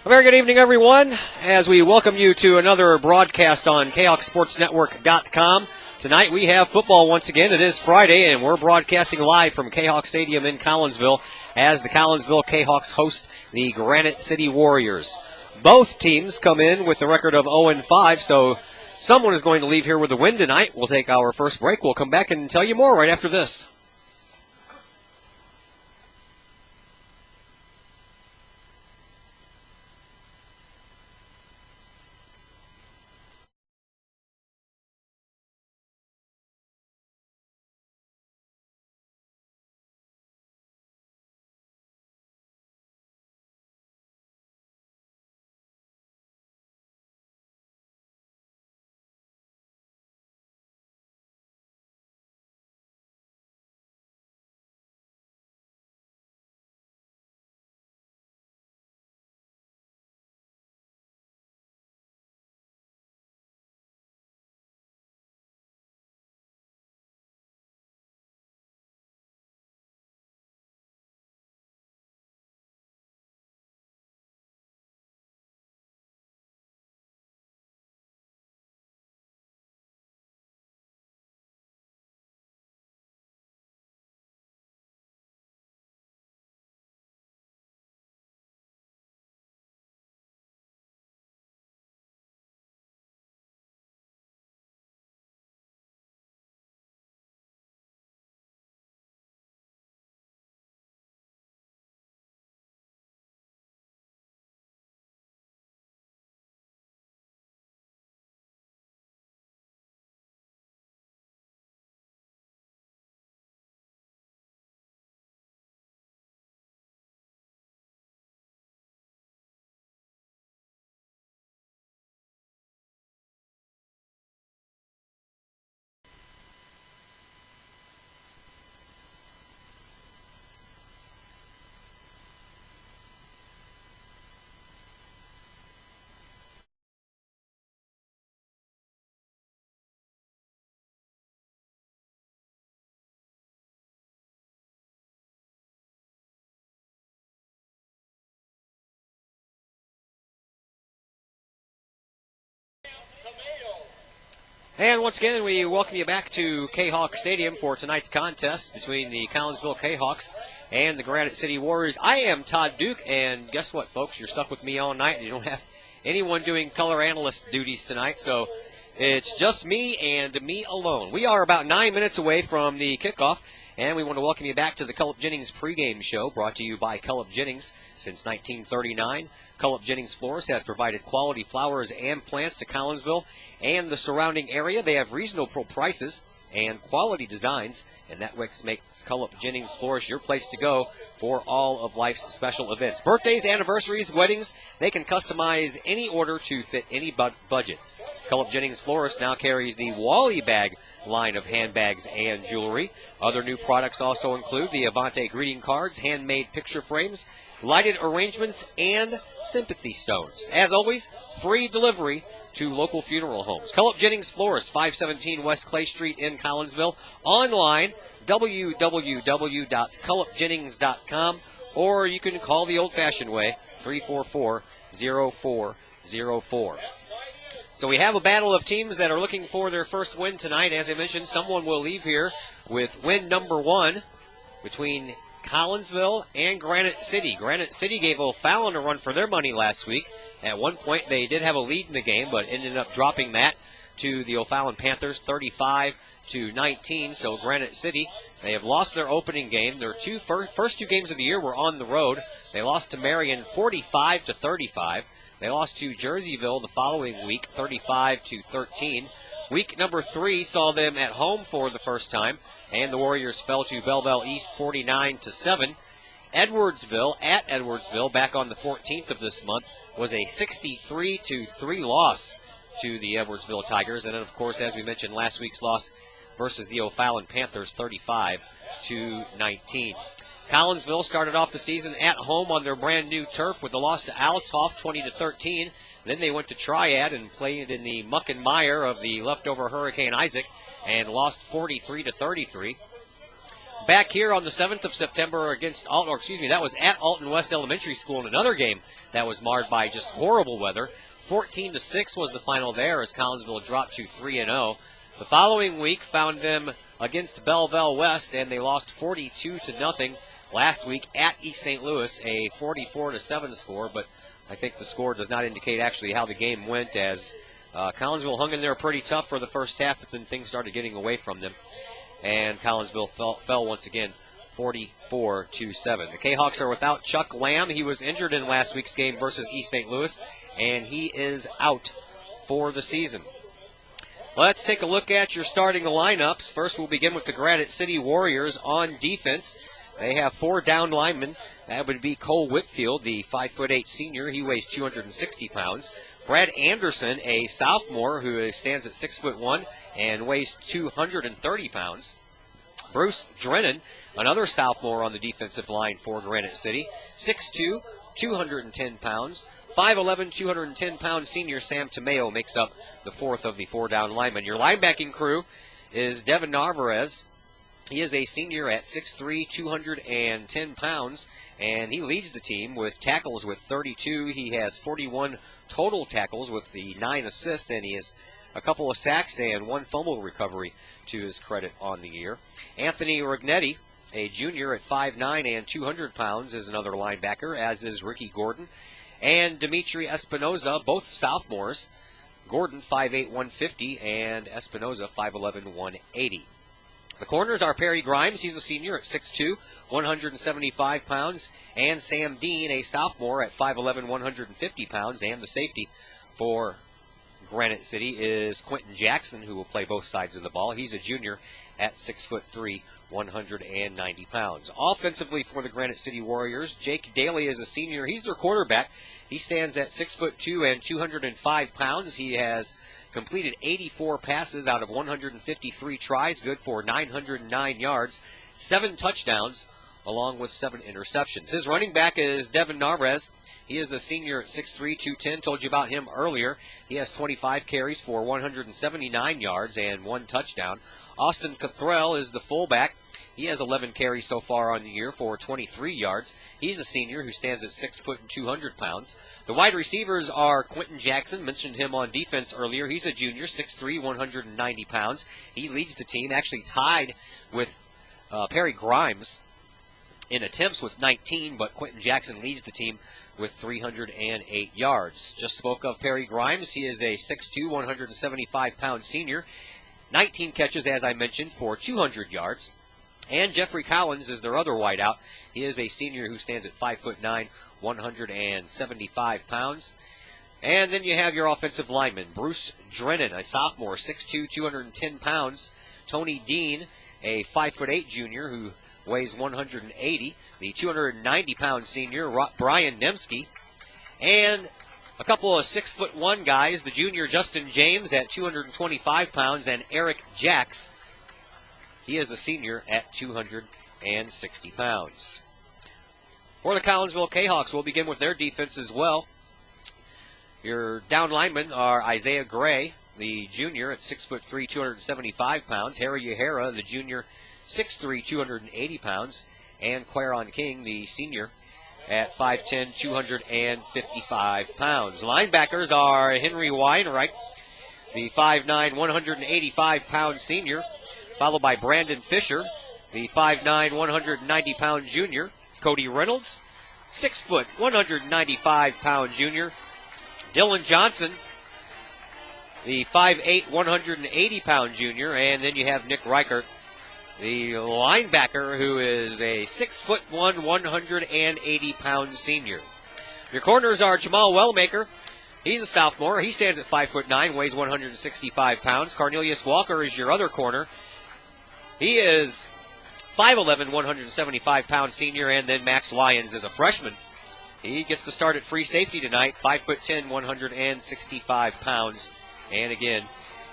A very good evening, everyone, as we welcome you to another broadcast on KahokSportsNetwork.com. Tonight we have football once again. It is Friday, and we're broadcasting live from Kahok Stadium in Collinsville as the Collinsville Kahoks host the Granite City Warriors. Both teams come in with a record of 0-5, so someone is going to leave here with a win tonight. We'll take our first break. We'll come back and tell you more right after this. And once again, we welcome you back to Kahok Stadium for tonight's contest between the Collinsville Kahoks and the Granite City Warriors. I am Todd Duke, and guess what, folks? You're stuck with me all night, and you don't have anyone doing color analyst duties tonight, so it's just me and me alone. We are about 9 minutes away from the kickoff, and we want to welcome you back to the Cullip Jennings pregame show, brought to you by Cullip Jennings since 1939. Cullip Jennings Florist has provided quality flowers and plants to Collinsville and the surrounding area. They have reasonable prices and quality designs, and that makes Cullip Jennings Florist your place to go for all of life's special events. Birthdays, anniversaries, weddings, they can customize any order to fit any budget. Cullip Jennings Florist now carries the Wally Bag line of handbags and jewelry. Other new products also include the Avante greeting cards, handmade picture frames, lighted arrangements, and sympathy stones. As always, free delivery to local funeral homes. Cullip Jennings Florist, 517 West Clay Street in Collinsville. Online, www.cullipjennings.com, or you can call the old-fashioned way, 344-0404. So we have a battle of teams that are looking for their first win tonight. As I mentioned, someone will leave here with win number one between Collinsville and Granite City. Granite City gave O'Fallon a run for their money last week. At one point, they did have a lead in the game, but ended up dropping that to the O'Fallon Panthers, 35-19. So Granite City, they have lost their opening game. Their first two games of the year were on the road. They lost to Marion 45-35. They lost to Jerseyville the following week, 35-13. Week number 3 saw them at home for the first time, and the Warriors fell to Belleville East 49-7. Edwardsville, back on the 14th of this month, was a 63-3 loss to the Edwardsville Tigers. And then, of course, as we mentioned, last week's loss versus the O'Fallon Panthers, 35-19. Collinsville started off the season at home on their brand new turf with a loss to Altoff 20-13. Then they went to Triad and played in the muck and mire of the leftover Hurricane Isaac and lost 43-33. back here on the 7th of September against Alton, or excuse me, that was at Alton West Elementary School in another game that was marred by just horrible weather. 14-6 was the final there as Collinsville dropped to 3-0. The following week found them against Belleville West, and they lost 42-0 last week at East St. Louis, a 44-7 score, but I think the score does not indicate actually how the game went, as Collinsville hung in there pretty tough for the first half, but then things started getting away from them, and Collinsville fell once again 44-7. The Kahawks are without Chuck Lamb. He was injured in last week's game versus East St. Louis, and he is out for the season. Let's take a look at your starting lineups. First, we'll begin with the Granite City Warriors on defense. They have 4 down linemen. That would be Cole Whitfield, the 5'8" senior. He weighs 260 pounds. Brad Anderson, a sophomore who stands at 6'1" and weighs 230 pounds. Bruce Drennan, another sophomore on the defensive line for Granite City, 6'2", 210 pounds. 5'11", 210-pound senior Sam Tomeo makes up the 4th of the 4 down linemen. Your linebacking crew is Devin Narvarez. He is a senior at 6'3", 210 pounds, and he leads the team with tackles with 32. He has 41 total tackles with the 9 assists, and he has a couple of sacks and 1 fumble recovery to his credit on the year. Anthony Rignetti, a junior at 5'9" and 200 pounds, is another linebacker, as is Ricky Gordon. And Dimitri Espinoza, both sophomores. Gordon, 5'8", 150, and Espinoza, 5'11", 180. The corners are Perry Grimes. He's a senior at 6'2", 175 pounds. And Sam Dean, a sophomore at 5'11", 150 pounds. And the safety for Granite City is Quentin Jackson, who will play both sides of the ball. He's a junior at 6'3", 190 pounds. Offensively for the Granite City Warriors, Jake Daly is a senior. He's their quarterback. He stands at 6'2" and 205 pounds. He has completed 84 passes out of 153 tries, good for 909 yards, 7 touchdowns, along with 7 interceptions. His running back is Devin Narvarez. He is a senior at 6'3", 210. Told you about him earlier. He has 25 carries for 179 yards and 1 touchdown. Austin Cothrell is the fullback. He has 11 carries so far on the year for 23 yards. He's a senior who stands at 6 foot and 200 pounds. The wide receivers are Quentin Jackson. Mentioned him on defense earlier. He's a junior, 6'3", 190 pounds. He leads the team, actually tied with Perry Grimes in attempts with 19, but Quentin Jackson leads the team with 308 yards. Just spoke of Perry Grimes. He is a 6'2", 175-pound senior. 19 catches, as I mentioned, for 200 yards. And Jeffrey Collins is their other wideout. He is a senior who stands at 5'9", 175 pounds. And then you have your offensive lineman, Bruce Drennan, a sophomore, 6'2", 210 pounds. Tony Dean, a 5'8" junior who weighs 180. The 290-pound senior, Brian Nemski. And a couple of 6'1" guys, the junior Justin James at 225 pounds, and Eric Jacks. He is a senior at 260 pounds. For the Collinsville Kahawks, we'll begin with their defense as well. Your down linemen are Isaiah Gray, the junior at 6'3", 275 pounds. Harry Yahara, the junior, 6'3", 280 pounds. And Quaron King, the senior, at 5'10", 255 pounds. Linebackers are Henry Weinreich, the 5'9", 185-pound senior, followed by Brandon Fisher, the 5'9", 190-pound junior. Cody Reynolds, 6 foot, 195-pound junior. Dylan Johnson, the 5'8", 180-pound junior. And then you have Nick Reichert, the linebacker, who is a 6'1", 180-pound senior. Your corners are Jamal Wellmaker. He's a sophomore. He stands at 5'9", weighs 165 pounds. Cornelius Walker is your other corner. He is 5'11", 175-pound senior, and then Max Lyons is a freshman. He gets to start at free safety tonight, 5'10", 165 pounds, and again,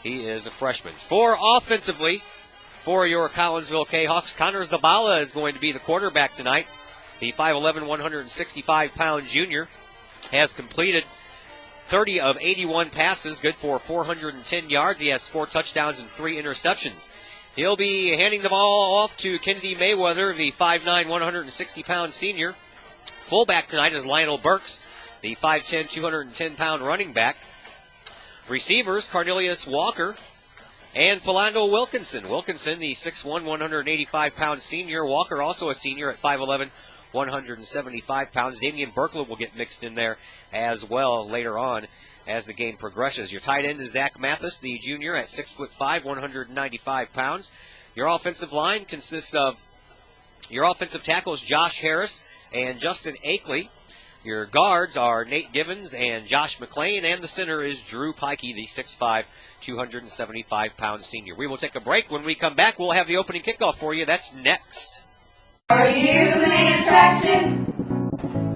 he is a freshman. For offensively, for your Collinsville Kahawks, Connor Zabala is going to be the quarterback tonight. The 5'11", 165-pound junior has completed 30 of 81 passes, good for 410 yards. He has 4 touchdowns and 3 interceptions. He'll be handing the ball off to Kennedy Mayweather, the 5'9", 160-pound senior. Fullback tonight is Lionel Burks, the 5'10", 210-pound running back. Receivers, Cornelius Walker and Philando Wilkinson. Wilkinson, the 6'1", 185-pound senior. Walker, also a senior at 5'11", 175 pounds. Damian Berkler will get mixed in there as well later on as the game progresses. Your tight end is Zach Mathis, the junior, at 6'5", 195 pounds. Your offensive line consists of your offensive tackles, Josh Harris and Justin Akeley. Your guards are Nate Givens and Josh McClain, and the center is Drew Pikey, the 6'5", 275-pound senior. We will take a break. When we come back, we'll have the opening kickoff for you. That's next. Are you the main attraction?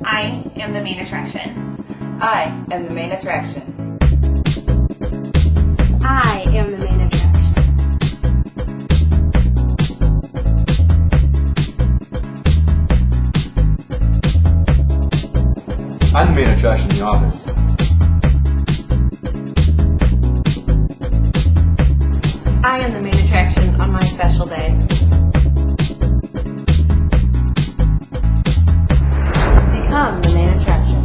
I am the main attraction. I am the main attraction. I am the main attraction. I'm the main attraction in the office. I am the main attraction on my special day. Become the main attraction.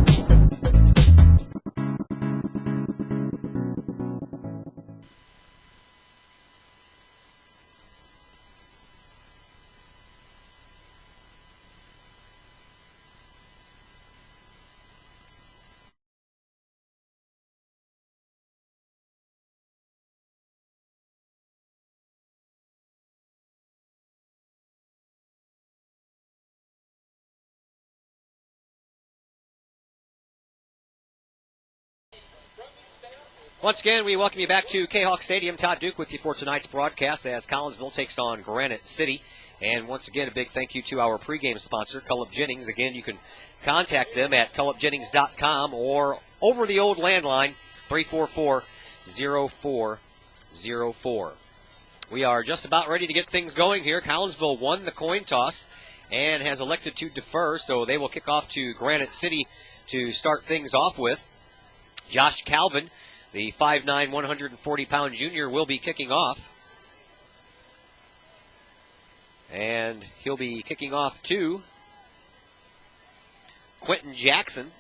Once again, we welcome you back to Kahok Stadium. Todd Duke with you for tonight's broadcast as Collinsville takes on Granite City. And once again, a big thank you to our pregame sponsor, Cullip Jennings. Again, you can contact them at cullipjennings.com or over the old landline, 344-0404. We are just about ready to get things going here. Collinsville won the coin toss and has elected to defer, so they will kick off to Granite City to start things off with. Josh Calvin, the 5'9", 140-pound junior, will be kicking off. And he'll be kicking off to Quentin Jackson.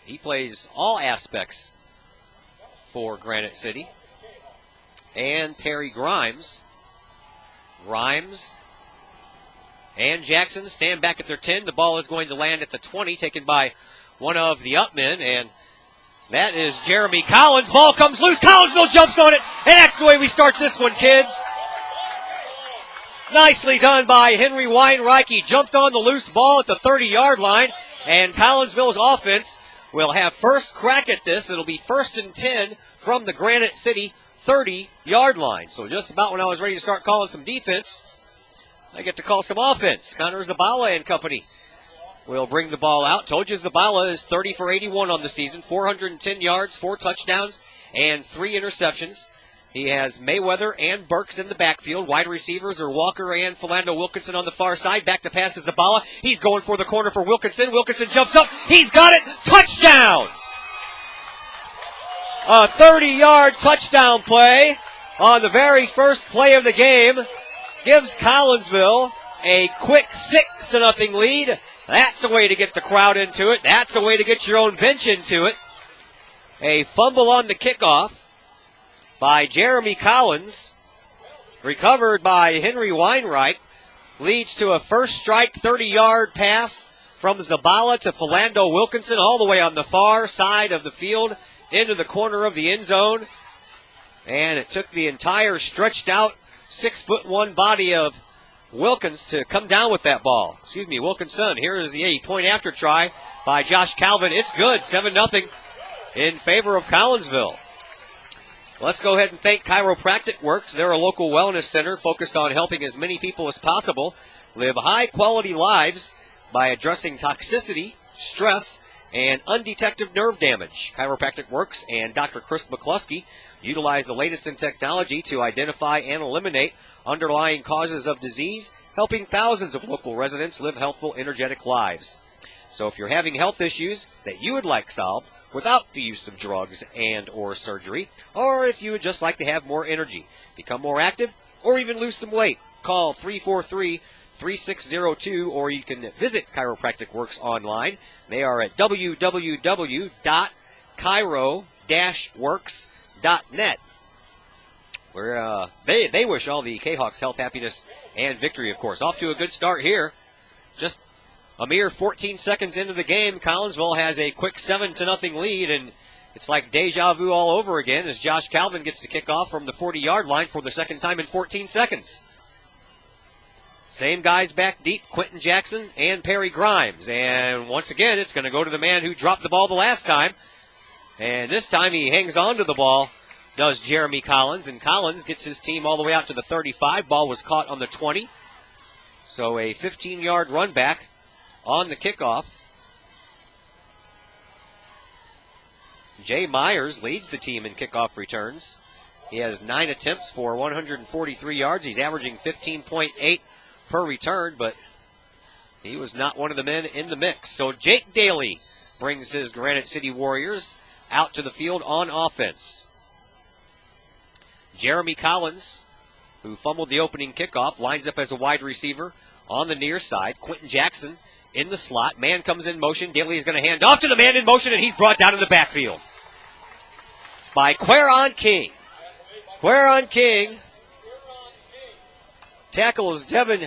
He plays all aspects for Granite City. And Perry Grimes. Grimes and Jackson stand back at their 10. The ball is going to land at the 20, taken by one of the upmen, and that is Jeremy Collins. Ball comes loose. Collinsville jumps on it, and that's the way we start this one, kids. Nicely done by Henry Weinreich. He jumped on the loose ball at the 30-yard line, and Collinsville's offense will have first crack at this. It'll be 1st and 10 from the Granite City 30-yard line. So just about when I was ready to start calling some defense, I get to call some offense. Connor Zabala and company will bring the ball out. Told you Zabala is 30 for 81 on the season, 410 yards, 4 touchdowns, and 3 interceptions. He has Mayweather and Burks in the backfield. Wide receivers are Walker and Philando Wilkinson on the far side. Back to pass to Zabala. He's going for the corner for Wilkinson. Wilkinson jumps up. He's got it. Touchdown! A 30-yard touchdown play on the very first play of the game gives Collinsville a quick 6-0 lead. That's a way to get the crowd into it. That's a way to get your own bench into it. A fumble on the kickoff by Jeremy Collins, recovered by Henry Weinreich, leads to a first strike 30-yard pass from Zabala to Philando Wilkinson all the way on the far side of the field into the corner of the end zone. And it took the entire stretched out 6'1" body of Wilkins to come down with that ball. Wilkinson. Here is the point after try by Josh Calvin. It's good, 7-0 in favor of Collinsville. Let's go ahead and thank Chiropractic Works. They're a local wellness center focused on helping as many people as possible live high-quality lives by addressing toxicity, stress, and undetected nerve damage. Chiropractic Works and Dr. Chris McCluskey utilize the latest in technology to identify and eliminate underlying causes of disease, helping thousands of local residents live healthful, energetic lives. So if you're having health issues that you would like solved without the use of drugs and or surgery, or if you would just like to have more energy, become more active, or even lose some weight. Call 343-3602, or you can visit Chiropractic Works online. They are at www.chiro-works.net, where they wish all the Kahawks health, happiness, and victory, of course. Off to a good start here. Just a mere 14 seconds into the game, Collinsville has a quick 7-0 lead, and it's like deja vu all over again as Josh Calvin gets to kick off from the 40-yard line for the second time in 14 seconds. Same guys back deep, Quentin Jackson and Perry Grimes. And once again, it's going to go to the man who dropped the ball the last time. And this time he hangs on to the ball, does Jeremy Collins. And Collins gets his team all the way out to the 35. Ball was caught on the 20. So a 15-yard run back on the kickoff. Jay Myers leads the team in kickoff returns. He has 9 attempts for 143 yards. He's averaging 15.8 per return, but he was not one of the men in the mix. So Jake Daly brings his Granite City Warriors out to the field on offense. Jeremy Collins, who fumbled the opening kickoff, lines up as a wide receiver on the near side. Quentin Jackson in the slot. Man comes in motion. Daly is going to hand off to the man in motion, and he's brought down in the backfield by Queron King. Queron King tackles Devin